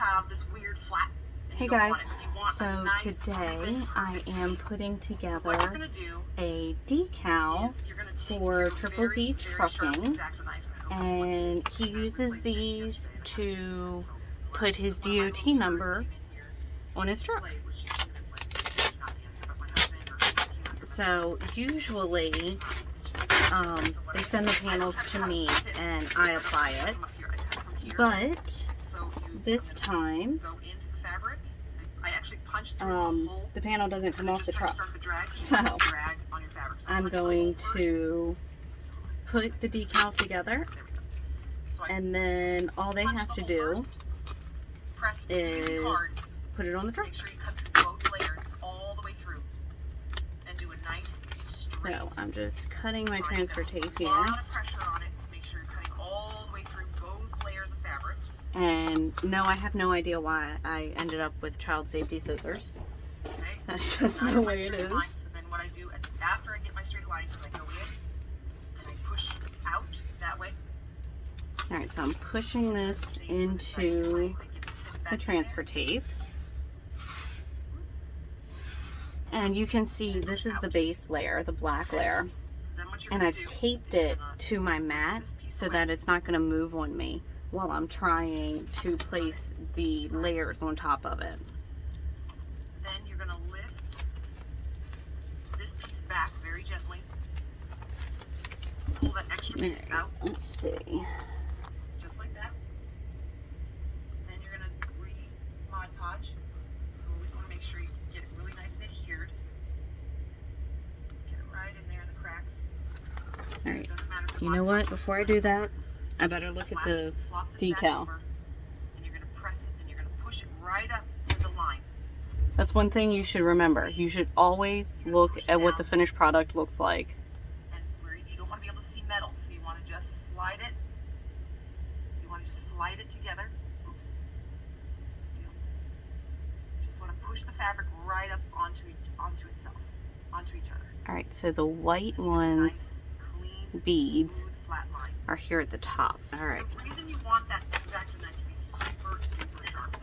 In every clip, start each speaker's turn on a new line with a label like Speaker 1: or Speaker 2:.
Speaker 1: have this weird flat.
Speaker 2: Hey guys, so today I am putting together a decal for Triple Z Trucking, and he uses these to put his DOT number on his truck. So usually they send the panels to me and I apply it, but this time the panel doesn't come off the truck, so I'm going to put the decal together, and then all they have to do is put it on the truck. So I'm just cutting my transfer tape here. And no, I have no idea why I ended up with child safety scissors. That's just the way it is.
Speaker 1: Then what I do after I get my straight line is I go in and I push out that way.
Speaker 2: Alright, so I'm pushing this into the transfer tape. And you can see this is the base layer, the black layer. And I've taped it to my mat so that it's not going to move on me while I'm trying to place the layers on top of it.
Speaker 1: Then you're going to lift this piece back very gently. Pull that extra piece out.
Speaker 2: Let's see.
Speaker 1: Just like that. Then you're going to re-Mod Podge. You always want to make sure you get it really nice and adhered. Get it right in there in the cracks.
Speaker 2: Alright, you know what? Before I do that, I better look at the decal.
Speaker 1: And you're going to press it and you're going to push it right up to the line.
Speaker 2: That's one thing you should remember. You should always look at what the finished product looks like.
Speaker 1: And where you don't want to be able to see metal, so you want to just slide it. You want to just slide it together. Oops. Just want to push the fabric right up onto itself, onto each other.
Speaker 2: Alright, so the white ones,
Speaker 1: clean,
Speaker 2: beads,
Speaker 1: smooth, flat line.
Speaker 2: are here at the top. Alright.
Speaker 1: The reason you want that exacto knife to be super duper sharp.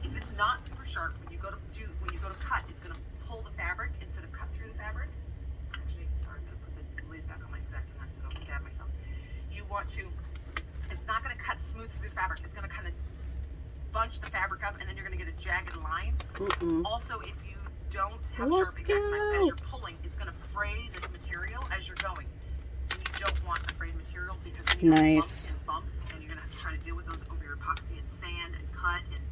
Speaker 1: If it's not super sharp, when you go to cut, it's going to pull the fabric instead of cut through the fabric. Actually, sorry, I'm going to put the lid back on my exacto knife so I don't stab myself. You want to, it's not going to cut smooth through the fabric. It's going to kind of bunch the fabric up, and then you're going to get a jagged line. Also, if you don't have sharp exacto knife as you're pulling, it's going to fray this material as you're going. Don't want sprayed material because then you're going to bumps and you're going to have to try to deal with those over your epoxy and sand and cut and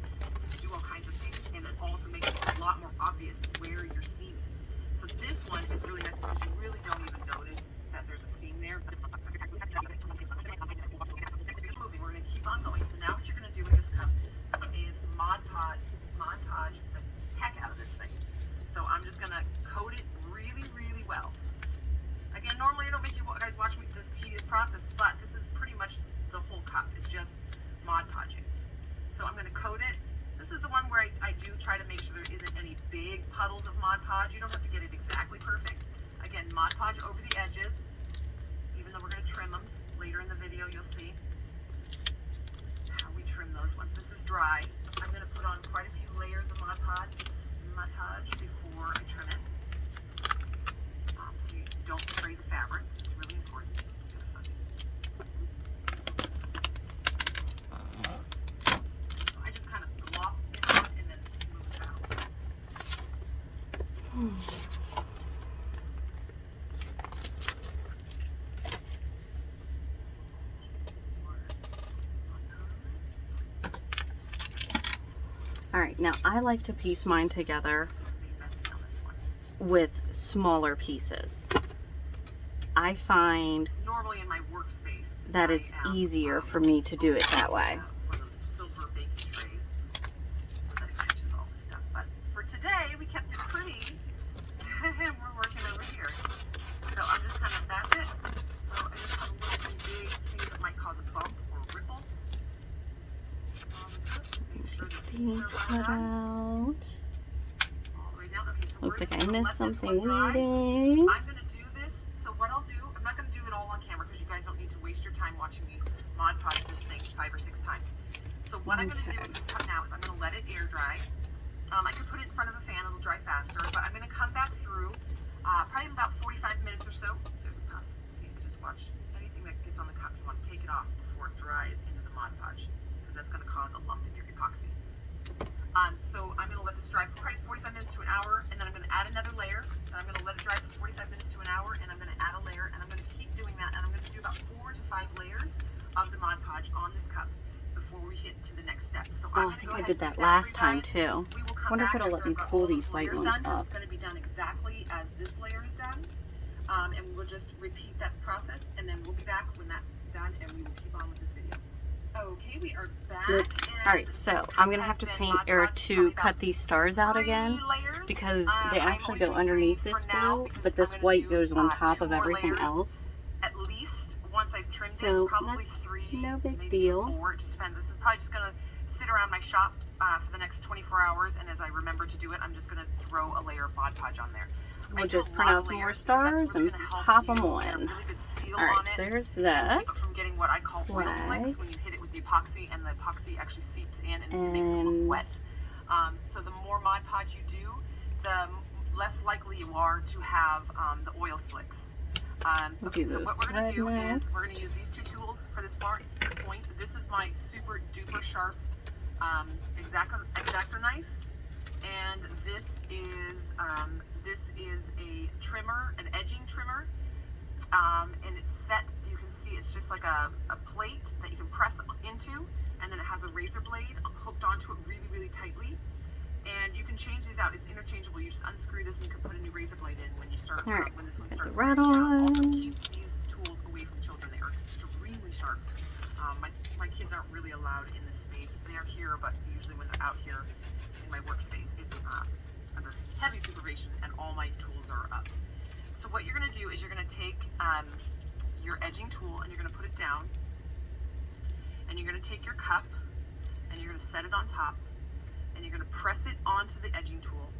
Speaker 1: do all kinds of things, and it also makes it a lot more obvious where your seam is. So this one is really nice because you really don't even notice that there's a seam there. We're going to keep on going. So now what you're going to do with this cup is Mod Podge the heck out of this thing. So I'm just going to coat it really, really well. Again, normally I don't make you guys watch me this tedious process, but this is pretty much the whole cup. It's just Mod Podging. So I'm going to coat it. This is the one where I do try to make sure there isn't any big puddles of Mod Podge. You don't have to get it exactly perfect. Again, Mod Podge over the edges, even though we're going to trim them. Later in the video you'll see how we trim those once this is dry. I'm going to put on quite a few layers of Mod Podge before I trim it. So you don't spray the fabric. It's really important. So I just kind of glop it on and then smooth it out.
Speaker 2: Alright, now I like to piece mine together with smaller pieces. I find
Speaker 1: normally in my workspace
Speaker 2: that it's easier for me to do it that way.
Speaker 1: One of those silver baking trays so that it catches all the stuff. But for today, we kept it pretty. We're working over here. So I'm just kind of, that's it. So I just have a little big things that might cause a bump or ripple. Make sure the seams are
Speaker 2: cut out.
Speaker 1: Okay, so
Speaker 2: looks like I missed something reading.
Speaker 1: I'm going to do this. So what I'll do, I'm not going to do it all on camera because you guys don't need to waste your time watching me Mod Podge this thing 5 or 6 times. So what I'm going to do with this cup now is I'm going to let it air dry. I could put it in front of a fan, it'll dry faster, but I'm going to come back through probably in about 45 minutes or so. There's a puff. See, just watch anything that gets on the cup. You want to take it off before it dries into the Mod Podge, because that's going to cause a lump in your epoxy. So I'm going to let this dry for probably 45 minutes to an hour, and then I'm going to add another layer, and I'm going to let it dry for 45 minutes to an hour, and I'm going to add a layer, and I'm going to keep doing that, and I'm going to do about 4 to 5 layers of the Mod Podge on this cup before we hit to the next step. So
Speaker 2: I think I did that last time too. Wonder if it'll let me pull these white ones up.
Speaker 1: It's going to be done exactly as this layer is done, and we'll just repeat that process, and then we'll be back when that's done, and we will keep on with this video. Okay, we are back.
Speaker 2: Alright, so I'm going to have to paint or to cut these stars out again because they actually go underneath this blue, but this white goes on top of everything else.
Speaker 1: At least once I've trimmed
Speaker 2: So
Speaker 1: it, probably
Speaker 2: that's
Speaker 1: 3,
Speaker 2: no big
Speaker 1: maybe
Speaker 2: deal.
Speaker 1: 4, it just depends. This is probably just going to sit around my shop for the next 24 hours, and as I remember to do it, I'm just going to throw a layer of Mod Podge on there.
Speaker 2: We'll just print out some more stars and pop them on. Alright, so there's that.
Speaker 1: From getting what I call oil slicks when you hit it with the epoxy, and the epoxy actually seeps in and makes it look wet. So the more Mod Podge you do, the less likely you are to have the oil slicks. Okay, so what we're going to do is we're going to use these 2 tools for this point. This is my super duper sharp X-Acto knife, and this is a trimmer, an edging trimmer, and it's set. You can see it's just like a plate that you can press into, and then it has a razor blade hooked onto it really, really tightly. And you can change these out. It's interchangeable. You just unscrew this and you can put a new razor blade in when you start.
Speaker 2: All right.
Speaker 1: When this one
Speaker 2: Put
Speaker 1: starts.
Speaker 2: the red on.
Speaker 1: Also keep these tools away from children. They are extremely sharp. My kids aren't really allowed in this space. They are here, but usually when they're out here in my workspace, it's under heavy supervision, and all my tools are up. So what you're going to do is you're going to take your edging tool and you're going to put it down, and you're going to take your cup and you're going to set it on top. And you're going to press it onto the edging tool.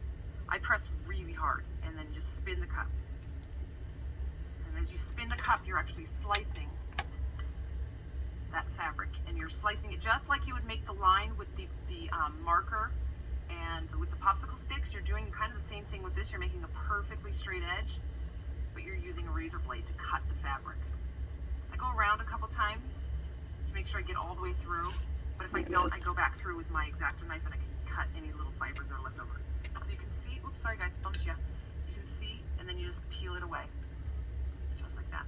Speaker 1: I press really hard, and then just spin the cup. And as you spin the cup, you're actually slicing that fabric, and you're slicing it just like you would make the line with the marker and with the popsicle sticks. You're doing kind of the same thing with this. You're making a perfectly straight edge, but you're using a razor blade to cut the fabric. I go around a couple times to make sure I get all the way through, but if I don't, I go back through with my X-Acto knife and I can cut any little fibers that are left over. So you can see, oops, sorry guys, bumped you. You can see, and then you just peel it away. Just like that.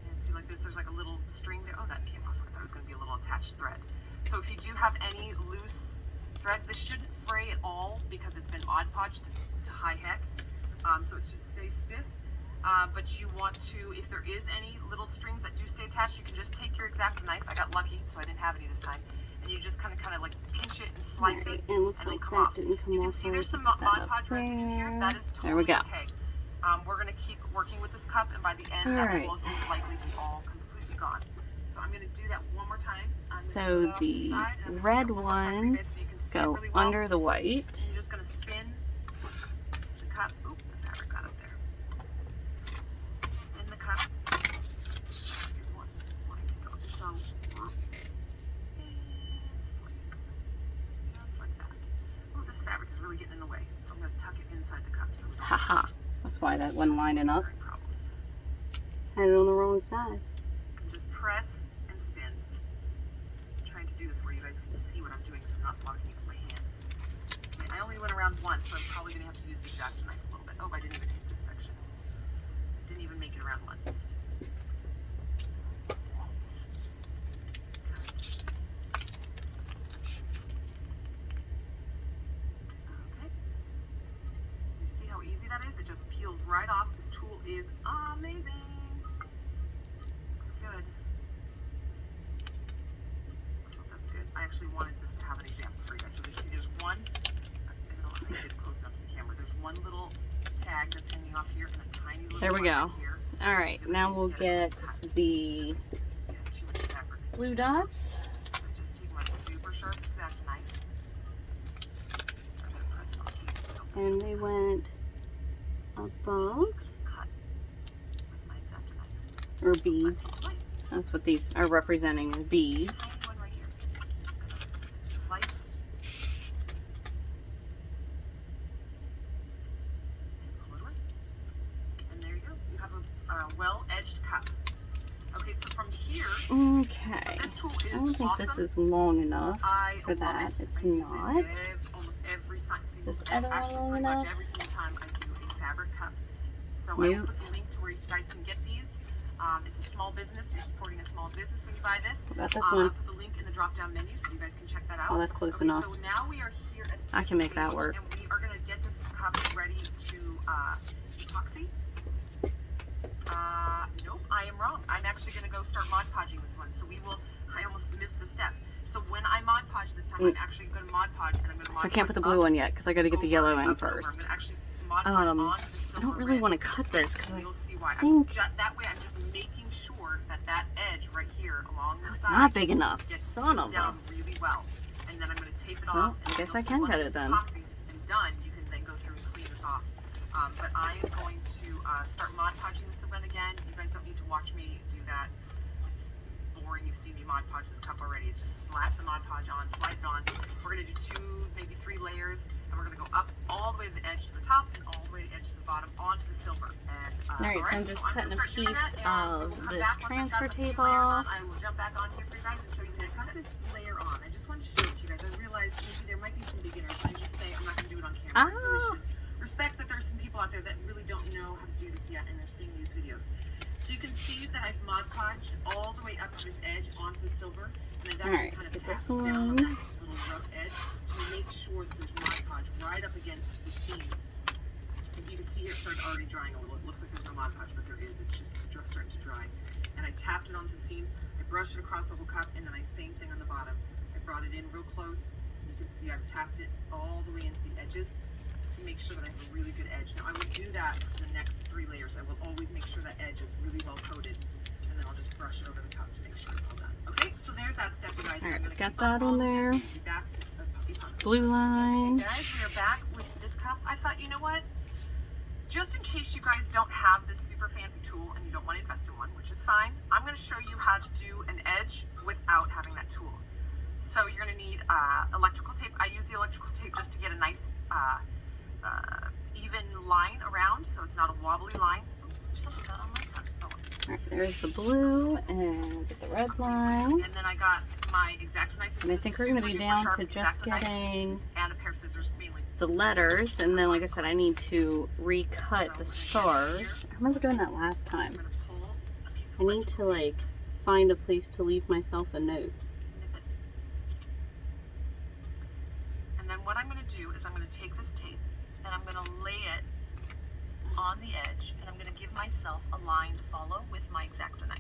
Speaker 1: And see, like this, there's like a little string there. Oh, that came off. I thought it was going to be a little attached thread. So if you do have any loose thread, this shouldn't fray at all because it's been Mod Podged to high heck. So it should stay stiff. But you want to, if there is any little strings that do stay attached, you can just take your X-Acto knife. I got lucky, so I didn't have any this time. And you just kind of like pinch it and slice it,
Speaker 2: and looks like that didn't come off.
Speaker 1: You can see there's some Mod Podge residue here. That is totally
Speaker 2: there we go.
Speaker 1: Okay. We're going to keep working with this cup, and by the end, that will most likely be all completely gone. So I'm going to do that one more time.
Speaker 2: So the red ones go under the white.
Speaker 1: You're just going to spin the cup. Oop, the fabric got up there. Spin the cup. Here's one to go. So, fabric is really getting in the way, so I'm going to tuck it inside the cup. So
Speaker 2: haha, that's why that wasn't lining up. Had it on the wrong side.
Speaker 1: And just press and spin. I'm trying to do this where you guys can see what I'm doing, so I'm not blocking it with my hands. Okay, I only went around once, so I'm probably going to have to use the X-Acto knife a little bit. Oh, I didn't even take this section. I didn't even make it around once. Right off. This tool is amazing. Looks good. Oh, that's good. I actually wanted this to have an example for you guys. So you see there's one, I don't know if I did it close enough to the camera. There's one little tag that's hanging off here and a tiny little
Speaker 2: there we go.
Speaker 1: Here.
Speaker 2: All right, now we'll get the blue dots.
Speaker 1: So just take my super sharp X-Acto knife.
Speaker 2: And they went above, or beads. That's what these are representing, as beads. think this is long enough for that. It's not.
Speaker 1: Almost every single,
Speaker 2: Is this other one long enough?
Speaker 1: every single time I do a fabric cup. So I
Speaker 2: Nope.
Speaker 1: will put the link to where you guys can get these. It's a small business. You're supporting a small business when you buy this.
Speaker 2: What about this
Speaker 1: I'll
Speaker 2: one?
Speaker 1: put the link in the drop-down menu so you guys can check that out.
Speaker 2: Oh, that's close
Speaker 1: Okay,
Speaker 2: enough.
Speaker 1: So now we are here at
Speaker 2: I can make that
Speaker 1: stage,
Speaker 2: work.
Speaker 1: and we are going to get this cup ready to epoxy. Nope, I am wrong. I'm actually going to go start Mod Podging this one. So I almost missed the step. So when I Mod Podge this time, I'm actually going to Mod Podge, and I'm going to Mod
Speaker 2: So I can't put the
Speaker 1: Podge
Speaker 2: blue
Speaker 1: up,
Speaker 2: one yet because I got to get the yellow in
Speaker 1: over.
Speaker 2: first.
Speaker 1: I'm going to actually Mod Podge onto the
Speaker 2: I
Speaker 1: silver
Speaker 2: don't really
Speaker 1: red.
Speaker 2: want to cut this because I
Speaker 1: You'll see why.
Speaker 2: think
Speaker 1: That way I'm just making sure that edge right here along the
Speaker 2: it's
Speaker 1: side
Speaker 2: not big enough.
Speaker 1: gets
Speaker 2: Son of a.
Speaker 1: down really well. And then I'm going to tape it
Speaker 2: Well,
Speaker 1: off.
Speaker 2: I
Speaker 1: and
Speaker 2: guess
Speaker 1: you'll
Speaker 2: I
Speaker 1: see
Speaker 2: can
Speaker 1: once
Speaker 2: cut
Speaker 1: it's
Speaker 2: it then.
Speaker 1: epoxied and done, you can then go through and clean this off. But I am going to start Mod Podging this event again. You guys don't need to watch me do that. It's boring. You've seen me Mod Podge this cup already. It's just slap the Mod Podge on, slide it on. We're going to do 2, maybe 3 layers, and we're going to go up all the way to the edge to the top and all the way to the edge to the bottom onto the silver. And,
Speaker 2: Alright, so I'm just cutting a piece of this transfer table.
Speaker 1: I will jump back on here for you guys and show you that I got this layer on. I just wanted to show it to you guys. I realized maybe there might be some beginners. I just say I'm not going to do it on camera. I really should respect that there's some people out there that really don't know how to do this yet and they're seeing these videos. So you can see that I've Mod Podged all the way up to this edge onto the silver, and I've actually kind of tapped down on that little rough edge to make sure that there's Mod Podge right up against the seam. As you can see here, it started already drying a little. It looks like there's no Mod Podge, but there is. It's just starting to dry. And I tapped it onto the seams. I brushed it across the whole cup, and then same thing on the bottom. I brought it in real close. You can see I've tapped it all the way into the edges to make sure that I have a really good edge. Now I will do that for the next 3 layers. I will always make sure that edge is really well coated, and then I'll just brush it over the cup to make sure it's all done. Okay, so there's that step, you guys.
Speaker 2: Alright,
Speaker 1: I'm gonna
Speaker 2: got
Speaker 1: keep
Speaker 2: that on there.
Speaker 1: Back to epoxy.
Speaker 2: Blue line.
Speaker 1: Okay, guys, we are back with this cup. I thought, you know what? Just in case you guys don't have this super fancy tool and you don't want to invest in one, which is fine, I'm going to show you how to do an edge without having that tool. So you're going to need electrical tape. I use the electrical tape just to get a nice even line around, so it's not a wobbly line. There's something not on my cup. Oh.
Speaker 2: Alright, there's the blue and get the red line.
Speaker 1: And then I got my X-Acto knife.
Speaker 2: And I think we're going to be down to just getting
Speaker 1: and a pair of scissors, mainly.
Speaker 2: the letters, and then like I said, I need to recut the stars. I remember doing that last time.
Speaker 1: I'm gonna pull a piece of
Speaker 2: I need to like find a place to leave myself a note.
Speaker 1: snippet. And then what I'm going to do is I'm going to take this tape and I'm going to lay it on the edge, and I'm going to give myself a line to follow with my X-Acto knife.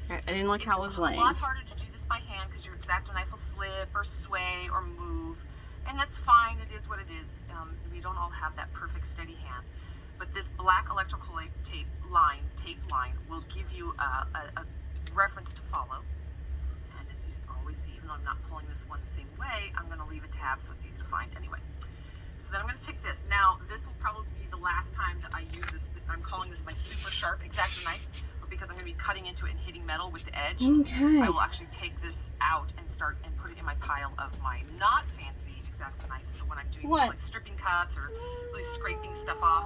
Speaker 2: Alright, I didn't like how it was laying.
Speaker 1: It's a lot harder to do this by hand because your X-Acto knife will slip or sway or move, and that's fine. It is what it is. We don't all have that perfect steady hand. But this black electrical tape line will give you a reference to follow. And as you always see, even though I'm not pulling this one the same way, I'm going to leave a tab so it's easy to find anyway. So then I'm going to take this. Now, this will probably be the last time that I use this. I'm calling this my super sharp X-Acto knife, but because I'm going to be cutting into it and hitting metal with the edge,
Speaker 2: Okay.
Speaker 1: I will actually take this out and start and put it in my pile of my not fancy X-Acto knife. So when I'm doing like stripping cuts or really scraping stuff off,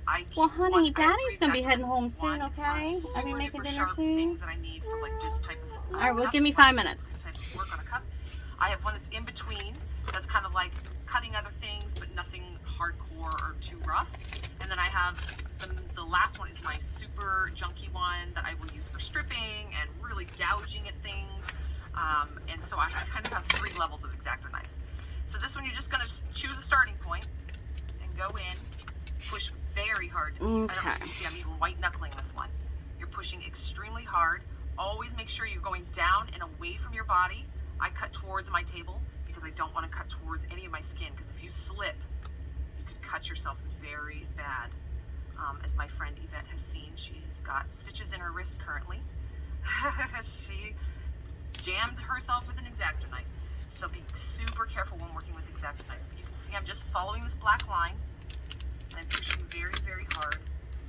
Speaker 1: I keep
Speaker 2: Well, honey,
Speaker 1: I have
Speaker 2: Daddy's
Speaker 1: three
Speaker 2: gonna be
Speaker 1: X-Acto
Speaker 2: heading home
Speaker 1: knives.
Speaker 2: soon,
Speaker 1: One for
Speaker 2: okay? Are we
Speaker 1: super
Speaker 2: making
Speaker 1: duper
Speaker 2: dinner
Speaker 1: sharp
Speaker 2: soon?
Speaker 1: things that I need for like this type of
Speaker 2: Alright, well,
Speaker 1: cup.
Speaker 2: give me 5 minutes.
Speaker 1: Type of work on a cup. I have one that's in between. That's kind of like cutting other things, but nothing hardcore or too rough. And then I have the last one is my super junky one that I will use for stripping and really gouging at things. And so I kind of have 3 levels of X-Acto knives. So this one, you're just going to choose a starting point and go in, push very hard. I don't know if you can see, I'm even white knuckling this one. You're pushing extremely hard. Always make sure you're going down and away from your body. I cut towards my table because I don't want to cut towards any of my skin, because if you slip, you could cut yourself very bad. As my friend Yvette has seen, she's got stitches in her wrist currently. She jammed herself with an X-Acto knife. So be super careful when working with X-Acto knives. But you can see I'm just following this black line. I'm pushing very, very hard.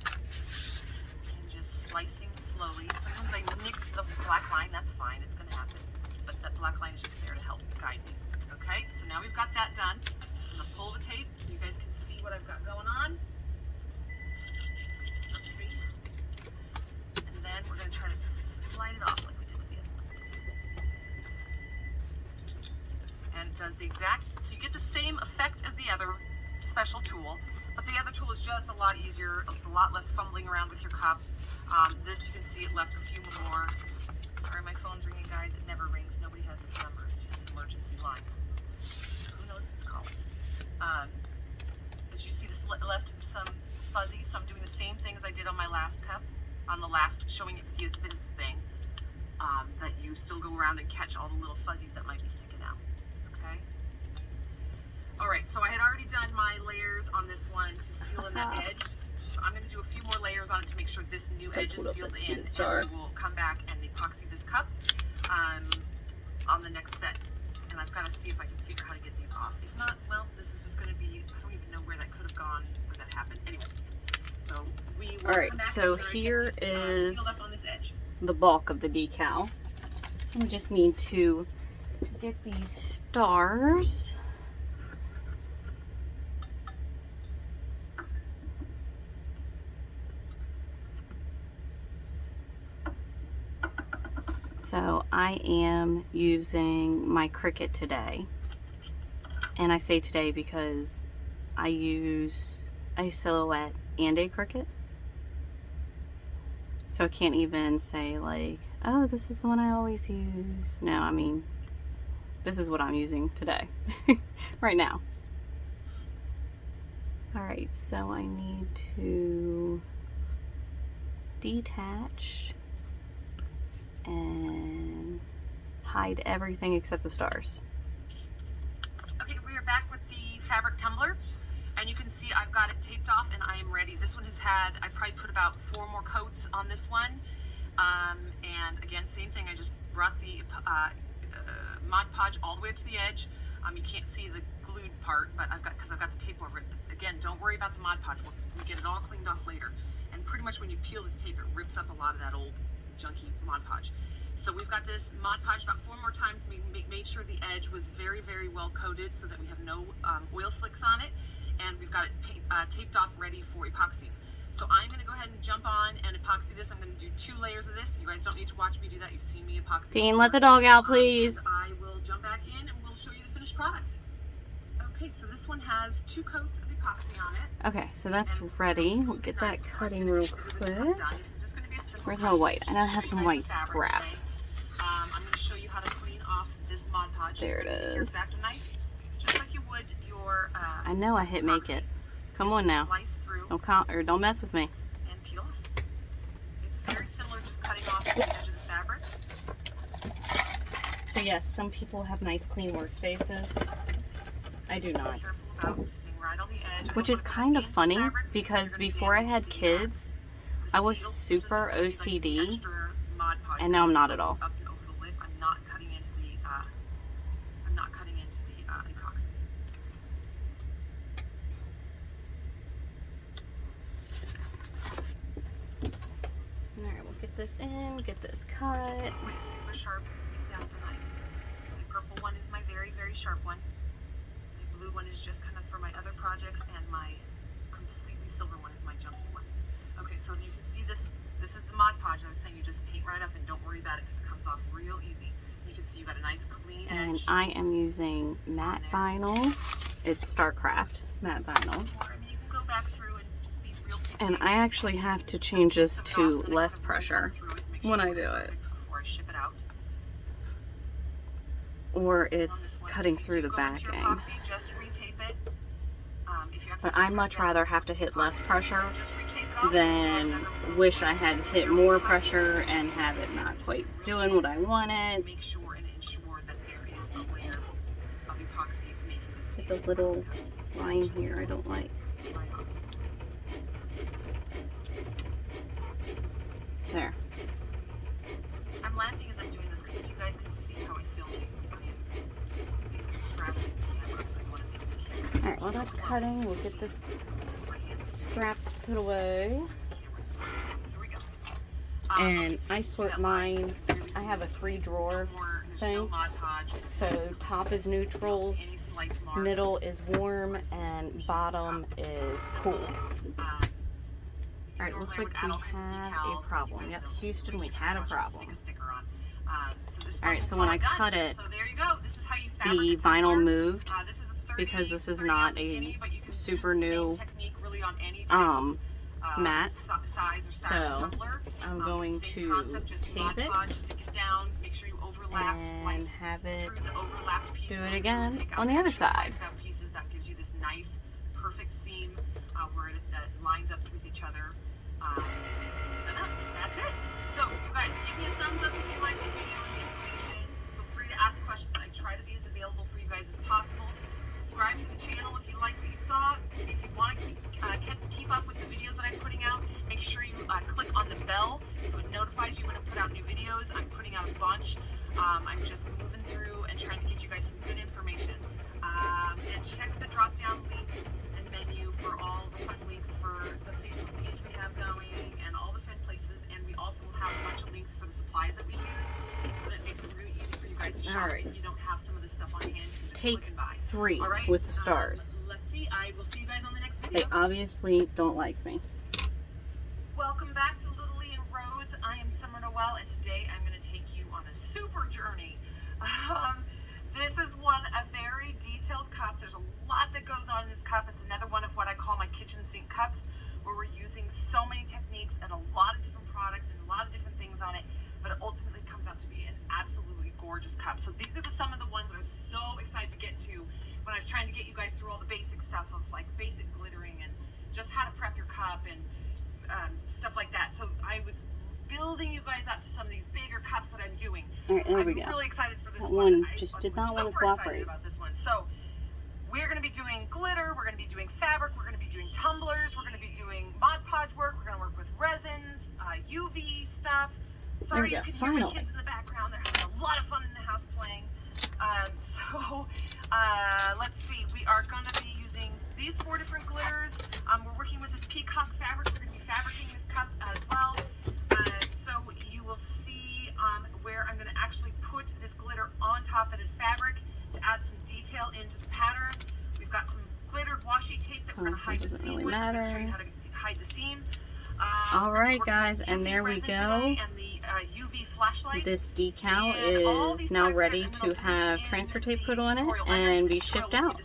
Speaker 1: And just slicing slowly. Sometimes I nick the black line. That's fine. It's going to happen. But that black line is just there to help guide me. Okay, so now we've got that done. I'm going to pull the tape so you guys can see what I've got going on. And then we're going to try to slide it off like we did with the other one. and it does the exact, so you get the same effect as the other special tool, but the other tool is just a lot easier, a lot less fumbling around with your cup. This, you can see it left a few more. Sorry, my phone's ringing, guys. It never rings. Nobody has this number. It's just an emergency line. Who knows who's calling? As you see, this left some fuzzy, so I'm doing the same thing as I did on my last cup, on the last, showing it with you this thing, that you still go around and catch all the little fuzzies that might be sticking out, okay? All right, so I had already done my layers on this one to seal in that edge. I'm going to do a few more layers on it to make sure this new edge is sealed in, and we will come back and epoxy this cup on the next set. And I've got to see if I can figure out how to get these off. If not, well, this is just going to be, I don't even know where that could have gone, where that happened. Anyway, so we will
Speaker 2: All right, so here is the bulk of the decal. We just need to get these stars. So I am using my Cricut today, and I say today because I use a Silhouette and a Cricut, so I can't even say like, oh, this is the one I always use. No, I mean, this is what I'm using today, right now. Alright, so I need to detach and hide everything except the stars.
Speaker 1: Okay, we are back with the fabric tumbler, and you can see I've got it taped off and I am ready. This one has had, I probably put about 4 more coats on this one, and again, same thing, I just brought the Mod Podge all the way up to the edge. You can't see the glued part, but because I've got the tape over it. But again, don't worry about the Mod Podge, we'll get it all cleaned off later. And pretty much when you peel this tape, it rips up a lot of that old junky Mod Podge. So we've got this Mod Podge about 4 more times. We made sure the edge was very, very well coated so that we have no oil slicks on it, and we've got it taped off ready for epoxy. So I'm going to go ahead and jump on and epoxy this. I'm going to do 2 layers of this. You guys don't need to watch me do that. You've seen me epoxy.
Speaker 2: Dean, let the dog out, please.
Speaker 1: I will jump back in and we'll show you the finished product. Okay, so this one has 2 coats of epoxy on it.
Speaker 2: Okay, so that's ready. We'll get that cutting real quick. Where's my white? I know I had some white scrap.
Speaker 1: I'm going to show you how to clean off this Mod Podge.
Speaker 2: There it is.
Speaker 1: Just like you would your
Speaker 2: I know I hit make it. Come on now. Don't mess with me.
Speaker 1: And peel. It's very similar, just cutting off the edge of the fabric.
Speaker 2: So yes, some people have nice clean workspaces. I do not. Which is kind of funny because before I had kids, I was super OCD, and now I'm not at all.
Speaker 1: I'm not cutting into the epoxy.
Speaker 2: Alright, we'll get this in, get this cut.
Speaker 1: My super sharp X-Acto knife. My purple one is my very, very sharp one. My blue one is just kind of for my other projects, and my completely silver one is my junky one. Okay, so you can see this. This is the Mod Podge. I was saying you just paint right up and don't worry about it because it comes off real easy. You can see you got a nice clean edge.
Speaker 2: And I am using matte vinyl. It's Starcraft matte vinyl.
Speaker 1: Or, I mean, you can go back through and just be real.
Speaker 2: And I actually have to change this to less pressure when I do it.
Speaker 1: Before I ship it out.
Speaker 2: Or it's cutting through the backing.
Speaker 1: Just retape it.
Speaker 2: But I much rather have to hit less pressure than wish I had hit more pressure and have it not quite doing what I wanted.
Speaker 1: Make sure and ensure that there is a layer of epoxy making this.
Speaker 2: With the little line here I don't like. There.
Speaker 1: I'm laughing as I'm doing this because you guys can see how I feel.
Speaker 2: Alright, while that's cutting, we'll get this scraps put away. And I sort mine, I have a 3-drawer thing. So top is neutrals, middle is warm, and bottom is cool. Alright, looks like we have a problem. Yep, Houston, we had a problem. Alright, so when I cut it, the vinyl moved because this is not a super new mat. So I'm going to tape it and have it do it again on the other side.
Speaker 1: That gives you this nice, perfect seam where it lines up with each other. And that's it. So, you guys, give me a thumbs up if you like this video and the information. Feel free to ask questions. I try to be as available for you guys as possible. Subscribe to the channel if you like what you saw. If you want to keep up with the videos that I'm putting out, make sure you click on the bell so it notifies you when I put out new videos. I'm putting out a bunch. I'm just moving through and trying to get you guys some good information. And check the drop-down link and menu for all the fun links for the Facebook page we have going and all the fun places. And we also will have a bunch of links for the supplies that we use, so that it makes it really easy for you guys to shop if you don't have some of this stuff on hand.
Speaker 2: Take 3 with the stars.
Speaker 1: Let's see. I will see you guys on the next video.
Speaker 2: They obviously don't like me.
Speaker 1: Welcome back to Little Lee and Rose. I am Summer Noel, and today I'm going to take you on a super journey. This is a very detailed cup. There's a lot that goes on in this cup. It's another one of what I call my kitchen sink cups, where we're using so many techniques and a lot of different products and a lot of different things on it, but it ultimately comes out to be an absolutely gorgeous cup. So these are some of the ones that I'm so excited to get to when I was trying to get you guys through all the basic stuff of like basic glittering and just how to prep your cup and stuff like that. So I was building you guys up to some of these bigger cups that I'm doing.
Speaker 2: All right, there we go.
Speaker 1: I'm really excited for this
Speaker 2: one. Just did not want to cooperate.
Speaker 1: About this one. So we're going to be doing glitter. We're going to be doing fabric. We're going to be doing tumblers. We're going to be doing Mod Podge work. We're going to work with resins, UV stuff. Sorry, you can hear my kids in the background. They're having a lot of fun in the house playing. Let's see. We are going to be using these 4 different glitters. We're working with this peacock fabric. We're going to be fabricating this cup as well. So you will see where I'm going to actually put this glitter on top of this fabric to add some detail into the pattern. We've got some glittered washi tape that we're going to hide the seam with. I'm going to show you how to hide the seam.
Speaker 2: Alright guys, and there we go.
Speaker 1: And the UV flashlight.
Speaker 2: This decal is now ready to have transfer tape put on it and be shipped out.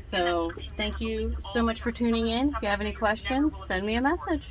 Speaker 2: So thank you so much for tuning in. If you have any questions, send me a message.